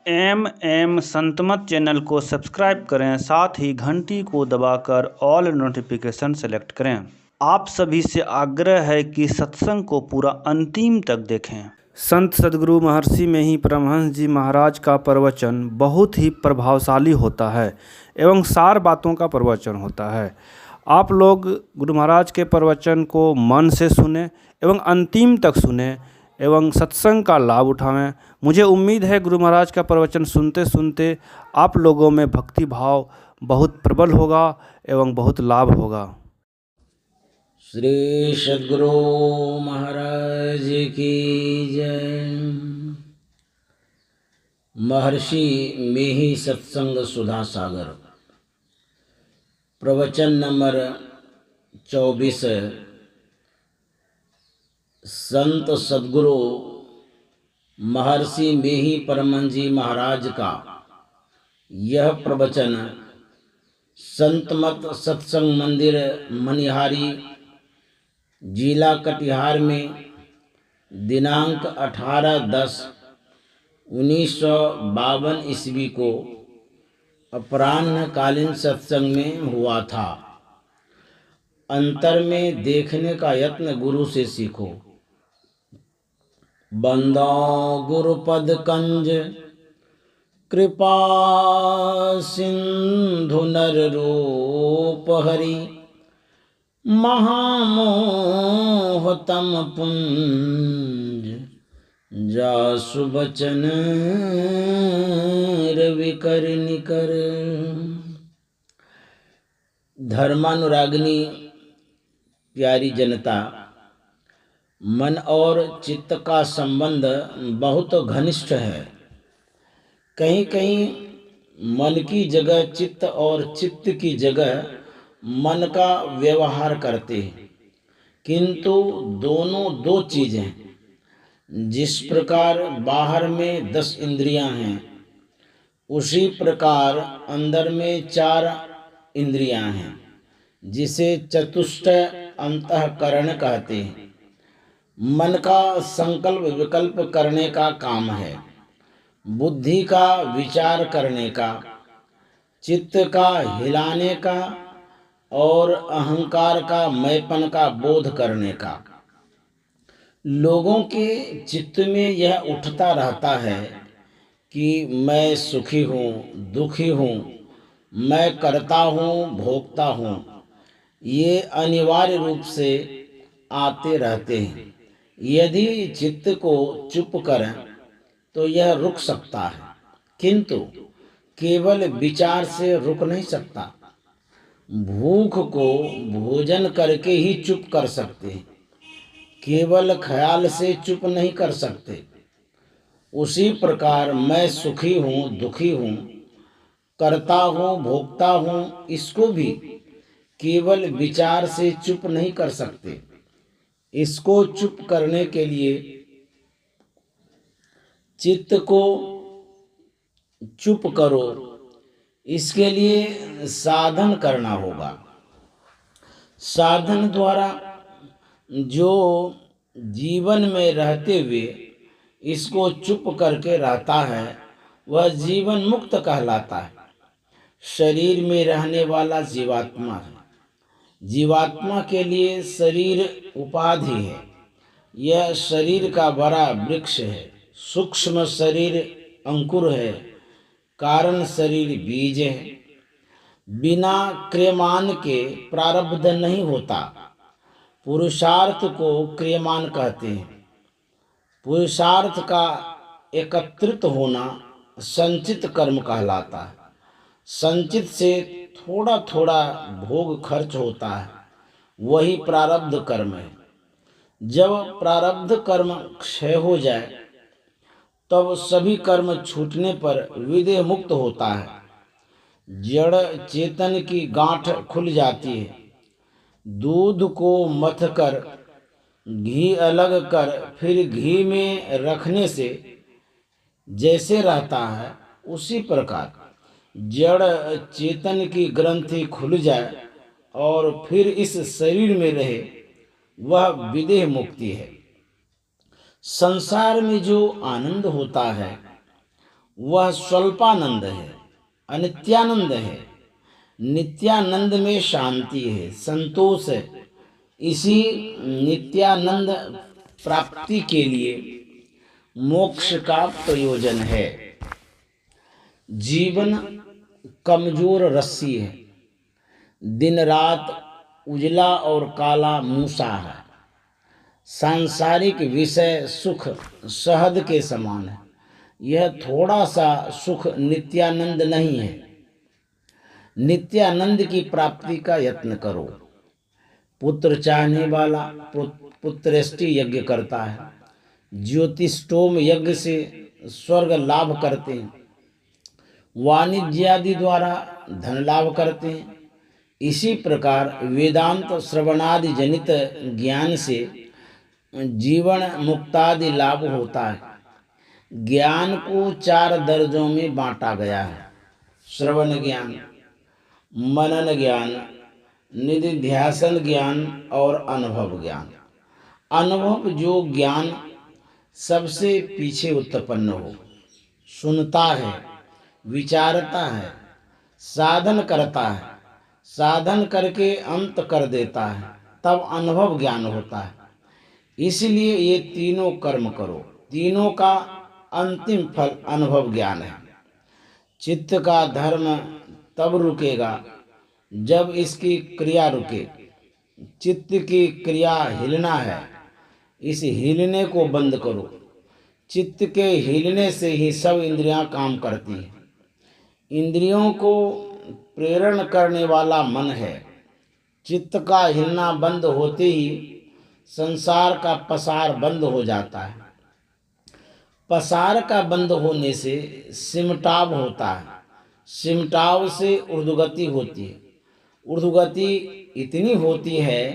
Santmat channel को subscribe करें, साथ ही घंटी को दबाकर ऑल नोटिफिकेशन सेलेक्ट करें। आप सभी से आग्रह है कि सत्संग को पूरा अंतिम तक देखें। संत सद्गुरु महर्षि में ही परमहंस जी महाराज का प्रवचन बहुत ही प्रभावशाली होता है एवं सार बातों का प्रवचन होता है। आप लोग गुरु महाराज के प्रवचन को मन से सुने एवं अंतिम तक सुने एवं सत्संग का लाभ उठावें। मुझे उम्मीद है गुरु महाराज का प्रवचन सुनते सुनते आप लोगों में भक्ति भाव बहुत प्रबल होगा एवं बहुत लाभ होगा। श्री सद्गुरु महाराज की जय। महर्षि में ही सत्संग सुधा सागर, प्रवचन नंबर 24। संत सद्गुरु महर्षि में ही परमहंस जी महाराज का यह प्रवचन संतमत सत्संग मंदिर मनिहारी, जिला कटिहार में दिनांक 18/10/1952 ईस्वी को अपराह्नकालीन सत्संग में हुआ था। अंतर में देखने का यत्न गुरु से सीखो। बंदा गुरुपद कंज कृपा सिंधु नर रूप हरि, महामोहतम पुंज जासु बचन रविकर निकर। धर्मानुरागिनी प्यारी जनता, मन और चित्त का संबंध बहुत घनिष्ठ है। कहीं कहीं मन की जगह चित्त और चित्त की जगह मन का व्यवहार करते हैं, किंतु दोनों दो चीजें हैं। जिस प्रकार बाहर में 10 इंद्रियां हैं, उसी प्रकार अंदर में 4 इंद्रियां हैं, जिसे चतुष्ट अंतःकरण कहते हैं। मन का संकल्प विकल्प करने का काम है, बुद्धि का विचार करने का, चित्त का हिलाने का और अहंकार का मैपन का बोध करने का। लोगों के चित्त में यह उठता रहता है कि मैं सुखी हूँ, दुखी हूँ, मैं करता हूँ, भोगता हूँ। ये अनिवार्य रूप से आते रहते हैं। यदि चित्त को चुप करें तो यह रुक सकता है, किंतु केवल विचार से रुक नहीं सकता। भूख को भोजन करके ही चुप कर सकते हैं, केवल ख्याल से चुप नहीं कर सकते। उसी प्रकार मैं सुखी हूँ, दुखी हूँ, करता हूँ, भोगता हूँ, इसको भी केवल विचार से चुप नहीं कर सकते। इसको चुप करने के लिए चित्त को चुप करो, इसके लिए साधन करना होगा। साधन द्वारा जो जीवन में रहते हुए इसको चुप करके रहता है, वह जीवन मुक्त कहलाता है। शरीर में रहने वाला जीवात्मा है। जीवात्मा के लिए शरीर उपाधि है। यह शरीर का बड़ा वृक्ष है। सूक्ष्म शरीर अंकुर है, कारण शरीर बीज है। बिना क्रियमान के प्रारब्ध नहीं होता। पुरुषार्थ को क्रियमान कहते हैं। पुरुषार्थ का एकत्रित होना संचित कर्म कहलाता है। संचित से थोड़ा थोड़ा भोग खर्च होता है, वही प्रारब्ध कर्म है। जब प्रारब्ध कर्म क्षय हो जाए तब सभी कर्म छूटने पर विदेह मुक्त होता है। जड़ चेतन की गांठ खुल जाती है। दूध को मथ कर घी अलग कर फिर घी में रखने से जैसे रहता है, उसी प्रकार जड़ चेतन की ग्रंथि खुल जाए और फिर इस शरीर में रहे, वह विदेह मुक्ति है। संसार में जो आनंद होता है वह स्वल्पानंद है, अनित्यानंद है। नित्यानंद में शांति है, संतोष है। इसी नित्यानंद प्राप्ति के लिए मोक्ष का प्रयोजन है। जीवन कमजोर रस्सी है, दिन रात उजला और काला मूसा है। सांसारिक विषय सुख शहद के समान है, यह थोड़ा सा सुख नित्यानंद नहीं है। नित्यानंद की प्राप्ति का यत्न करो। पुत्र चाहने वाला पुत्रेष्टि यज्ञ करता है, ज्योतिष्टोम यज्ञ से स्वर्ग लाभ करते हैं, वाणिज्यादि द्वारा धन लाभ करते हैं। इसी प्रकार वेदांत श्रवणादि जनित ज्ञान से जीवन मुक्तादि लाभ होता है। ज्ञान को 4 दर्जों में बांटा गया है: श्रवण ज्ञान, मनन ज्ञान, निधिध्यासन ज्ञान और अनुभव ज्ञान। अनुभव जो ज्ञान सबसे पीछे उत्पन्न हो, सुनता है, विचारता है, साधन करता है, साधन करके अंत कर देता है, तब अनुभव ज्ञान होता है। इसलिए ये तीनों कर्म करो, तीनों का अंतिम फल अनुभव ज्ञान है। चित्त का धर्म तब रुकेगा जब इसकी क्रिया रुके। चित्त की क्रिया हिलना है, इस हिलने को बंद करो। चित्त के हिलने से ही सब इंद्रियां काम करती हैं। इंद्रियों को प्रेरण करने वाला मन है। चित्त का हिलना बंद होते ही संसार का पसार बंद हो जाता है। पसार का बंद होने से सिमटाव होता है, सिमटाव से ऊर्ध्वगति होती है। ऊर्ध्वगति इतनी होती है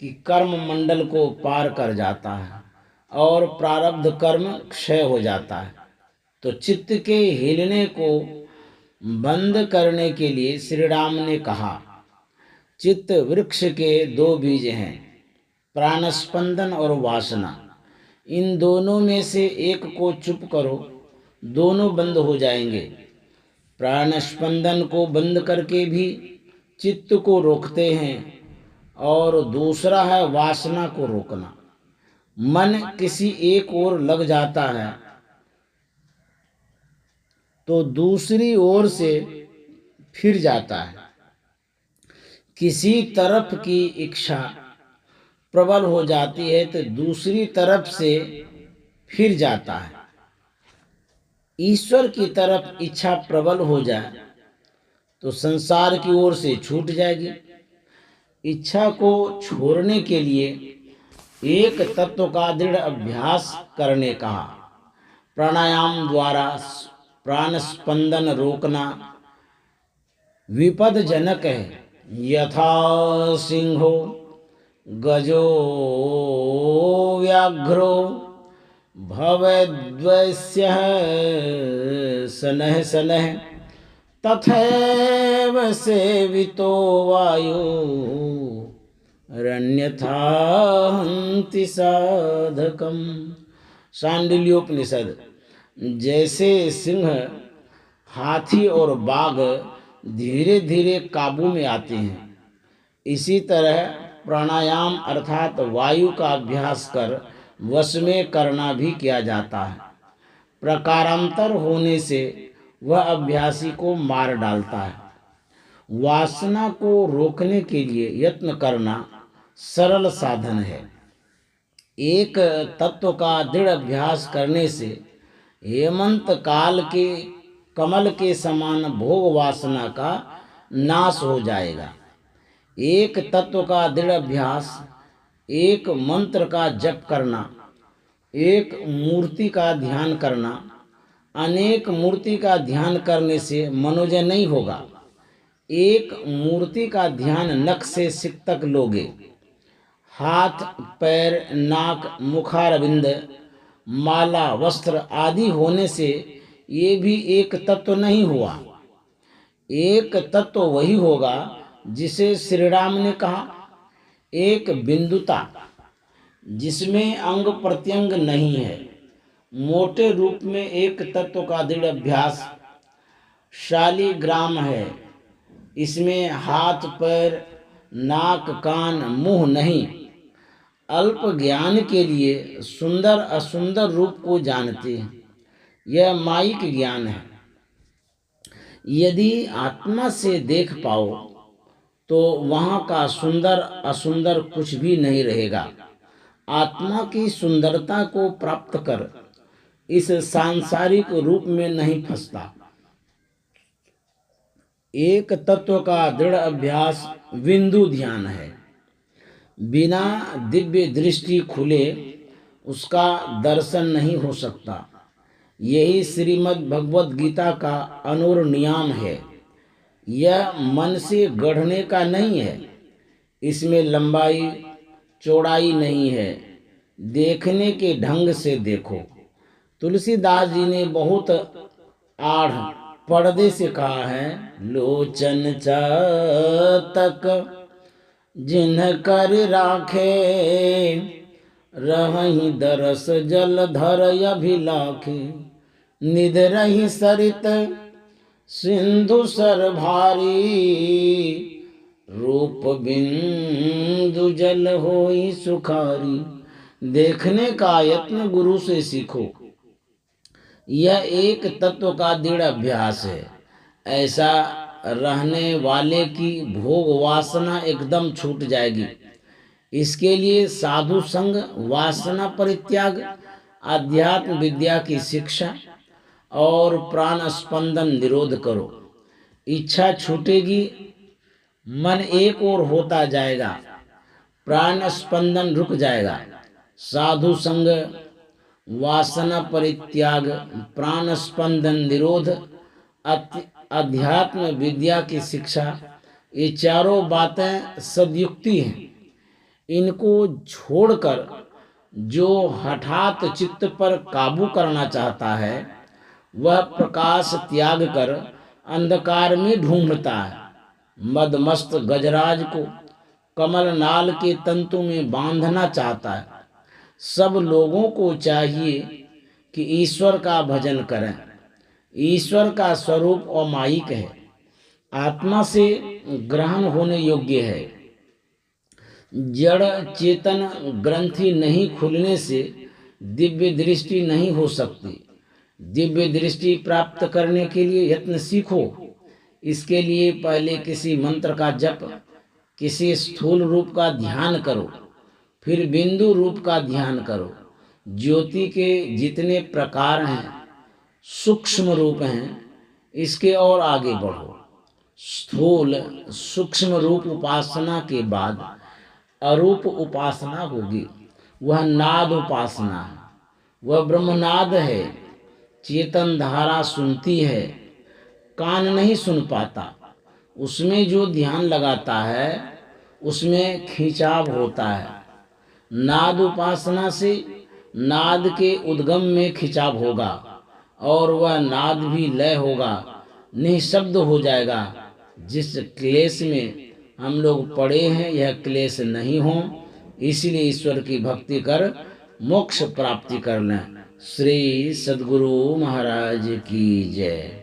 कि कर्म मंडल को पार कर जाता है और प्रारब्ध कर्म क्षय हो जाता है। तो चित्त के हिलने को बंद करने के लिए श्री राम ने कहा, चित्त वृक्ष के 2 बीज हैं, प्राणस्पंदन और वासना। इन दोनों में से एक को चुप करो, दोनों बंद हो जाएंगे। प्राणस्पंदन को बंद करके भी चित्त को रोकते हैं और दूसरा है वासना को रोकना। मन किसी एक ओर लग जाता है तो दूसरी ओर से फिर जाता है। किसी तरफ की इच्छा प्रबल हो जाती है तो दूसरी तरफ से फिर जाता है। ईश्वर की तरफ इच्छा प्रबल हो जाए तो संसार की ओर से छूट जाएगी। इच्छा को छोड़ने के लिए एक तत्व का दृढ़ अभ्यास करने कहा। प्राणायाम द्वारा प्राण स्पंदन रोकना विपदजनक है। यथा सिंहो गजो व्याघ्रो भवेद्वैस्यः शनैः शनैः तथैव सेवितो वायु रण्यथा हन्ति साधकम्। शाण्डिल्योपनिषद। जैसे सिंह, हाथी और बाघ धीरे धीरे काबू में आते हैं, इसी तरह प्राणायाम अर्थात वायु का अभ्यास कर वश में करना भी किया जाता है। प्रकारांतर होने से वह अभ्यासी को मार डालता है। वासना को रोकने के लिए यत्न करना सरल साधन है। एक तत्व का दृढ़ अभ्यास करने से हेमंत काल के कमल के समान भोग वासना का नाश हो जाएगा। एक तत्व का दृढ़ अभ्यास, एक मंत्र का जप करना, एक मूर्ति का ध्यान करना, अनेक मूर्ति का ध्यान करने से मनोजय नहीं होगा। एक मूर्ति का ध्यान नख से सिक तक लोगे। हाथ, पैर, नाक, मुखारविंद, माला, वस्त्र आदि होने से ये भी एक तत्व नहीं हुआ। एक तत्व वही होगा जिसे श्री राम ने कहा, एक बिंदुता, जिसमें अंग प्रत्यंग नहीं है, मोटे रूप में एक तत्व का दृढ़ अभ्यास शालिग्राम है। इसमें हाथ पैर नाक कान मुंह नहीं, अल्प ज्ञान के लिए सुंदर असुंदर रूप को जानते हैं। यह माइक ज्ञान है। यदि आत्मा से देख पाओ तो वहाँ का सुंदर असुंदर कुछ भी नहीं रहेगा। आत्मा की सुंदरता को प्राप्त कर इस सांसारिक रूप में नहीं फंसता। एक तत्व का दृढ़ अभ्यास बिंदु ध्यान है। बिना दिव्य दृष्टि खुले उसका दर्शन नहीं हो सकता। यही श्रीमद् भगवद गीता का अनुर्नियम है। यह मन से गढ़ने का नहीं है। इसमें लंबाई चौड़ाई नहीं है। देखने के ढंग से देखो। तुलसीदास जी ने बहुत आढ़ पर्दे से कहा है, लोचन चातक जिन्ह कर राखे, रहहि दरस जल धर अभिलाखे, निध रही सरित सिंधु सर भारी, रूप बिंदु जल होई सुखारी। देखने का यत्न गुरु से सीखो। यह एक तत्व का दृढ़ अभ्यास है। ऐसा रहने वाले की भोग वासना एकदम छूट जाएगी। इसके लिए साधु संग, वासना परित्याग, आध्यात्म विद्या की शिक्षा और प्राण स्पंदन निरोध करो। इच्छा छूटेगी, मन एक ओर होता जाएगा, प्राण स्पंदन रुक जाएगा। साधु संग, वासना परित्याग, प्राण स्पंदन निरोध, अध्यात्म विद्या की शिक्षा, ये चारों बातें सदयुक्ति हैं। इनको छोड़कर जो हठात चित्त पर काबू करना चाहता है वह प्रकाश त्याग कर अंधकार में ढूंढता है। मदमस्त गजराज को कमल नाल के तंतु में बांधना चाहता है। सब लोगों को चाहिए कि ईश्वर का भजन करें। ईश्वर का स्वरूप अमायिक है, आत्मा से ग्रहण होने योग्य है। जड़ चेतन ग्रंथि नहीं खुलने से दिव्य दृष्टि नहीं हो सकती। दिव्य दृष्टि प्राप्त करने के लिए यत्न सीखो। इसके लिए पहले किसी मंत्र का जप, किसी स्थूल रूप का ध्यान करो, फिर बिंदु रूप का ध्यान करो। ज्योति के जितने प्रकार हैं, सूक्ष्म रूप हैं, इसके और आगे बढ़ो। स्थूल सूक्ष्म रूप उपासना के बाद अरूप उपासना होगी। वह नाद उपासना है। वह ब्रह्मनाद है। चेतन धारा सुनती है, कान नहीं सुन पाता। उसमें जो ध्यान लगाता है उसमें खिंचाव होता है। नाद उपासना से नाद के उद्गम में खिंचाव होगा और वह नाद भी लय होगा, निःशब्द हो जाएगा। जिस क्लेश में हम लोग पड़े हैं यह क्लेश नहीं हो, इसलिए ईश्वर की भक्ति कर मोक्ष प्राप्ति कर लें। श्री सद्गुरु महाराज की जय।